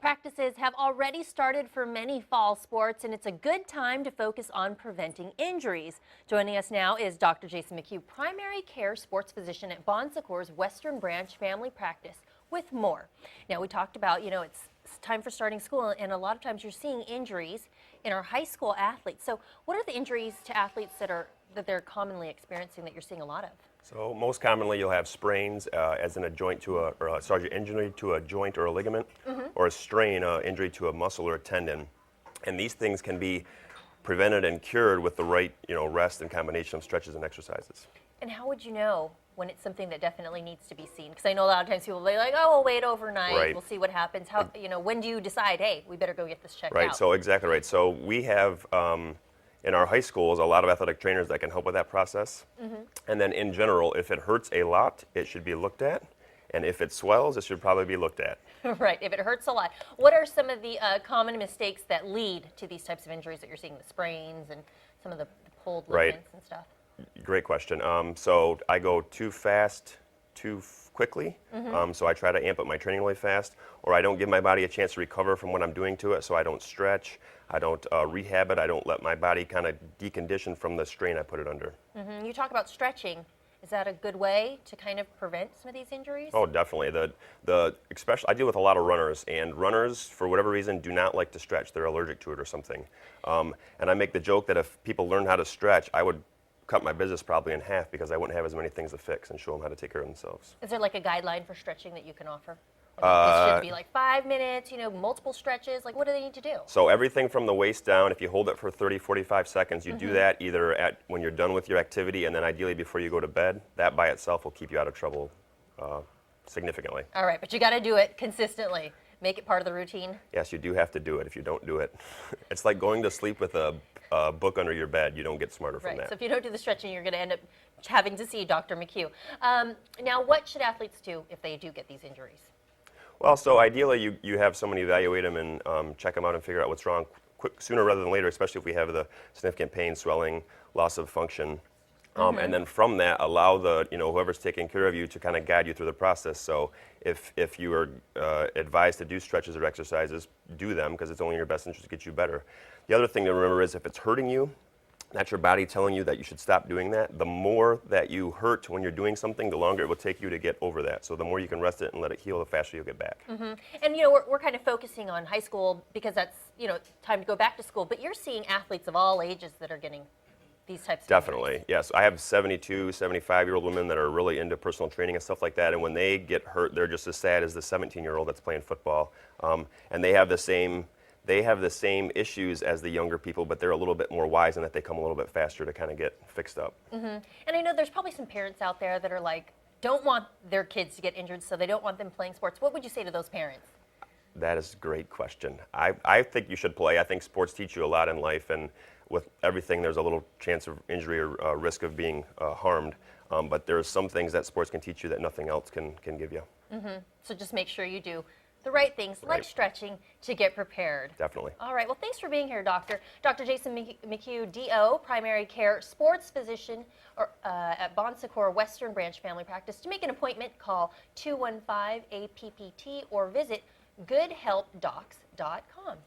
Practices have already started for many fall sports, and it's a good time to focus on preventing injuries. Joining us now is Dr. Jason McHugh, primary care sports physician at Secours Western Branch Family Practice, with more. Now, we talked about, it's time for starting school, and a lot of times you're seeing injuries in our high school athletes. So what are the injuries to athletes that they're commonly experiencing that you're seeing a lot of? So most commonly you'll have sprains as in a joint to injury to a joint or a ligament, or a strain, injury to a muscle or a tendon. And these things can be prevented and cured with the right rest and combination of stretches and exercises. And how would you know when it's something that definitely needs to be seen? Because I know a lot of times people will be like, oh, we'll wait overnight, Right. We'll see what happens. How, when do you decide, hey, we better go get this checked out? Right, so exactly right. So we have in our high schools a lot of athletic trainers that can help with that process. And then in general, if it hurts a lot, it should be looked at. And if it swells, it should probably be looked at. Right, if it hurts a lot. What are some of the common mistakes that lead to these types of injuries that you're seeing, the sprains and some of the pulled ligaments and stuff? Great question. So I go too fast, too quickly. So I try to amp up my training really fast, or I don't give my body a chance to recover from what I'm doing to it. So I don't stretch, I don't rehab it, I don't let my body kind of decondition from the strain I put it under. You talk about stretching. Is that a good way to kind of prevent some of these injuries? Oh, definitely. Especially, I deal with a lot of runners, and runners, for whatever reason, do not like to stretch. They're allergic to it or something. And I make the joke that if people learn how to stretch, I would cut my business probably in half because I wouldn't have as many things to fix and show them how to take care of themselves. Is there like a guideline for stretching that you can offer? It should be like 5 minutes, multiple stretches. Like, what do they need to do? So everything from the waist down, if you hold it for 30, 45 seconds, you do that either when you're done with your activity and then ideally before you go to bed. That by itself will keep you out of trouble significantly. All right, but you got to do it consistently. Make it part of the routine. Yes, you do have to do it. If you don't do it, it's like going to sleep with a book under your bed. You don't get smarter from that. So if you don't do the stretching, you're going to end up having to see Dr. McHugh. Now, what should athletes do if they do get these injuries? Well, so ideally you have someone evaluate them and check them out and figure out what's wrong sooner rather than later, especially if we have the significant pain, swelling, loss of function. And then from that, allow whoever's taking care of you to kind of guide you through the process. So if you are advised to do stretches or exercises, do them because it's only in your best interest to get you better. The other thing to remember is if it's hurting you, that's your body telling you that you should stop doing that. The more that you hurt when you're doing something, the longer it will take you to get over that. So the more you can rest it and let it heal, the faster you'll get back. And we're kind of focusing on high school because that's time to go back to school. But you're seeing athletes of all ages that are getting these types of Definitely, injuries. yes. I have 72, 75-year-old women that are really into personal training and stuff like that. And when they get hurt, they're just as sad as the 17-year-old that's playing football. And they have the same issues as the younger people, but they're a little bit more wise in that they come a little bit faster to kind of get fixed up. And I know there's probably some parents out there that are like, don't want their kids to get injured, so they don't want them playing sports. What would you say to those parents? That is a great question. I think you should play. I think sports teach you a lot in life, and with everything, there's a little chance of injury or risk of being harmed. But there's some things that sports can teach you that nothing else can give you. So just make sure you do the right things, like stretching, to get prepared. Definitely. All right. Well, thanks for being here, Doctor. Dr. Jason McHugh, DO, primary care sports physician at Secours Western Branch Family Practice. To make an appointment, call 215-APPT or visit goodhelpdocs.com.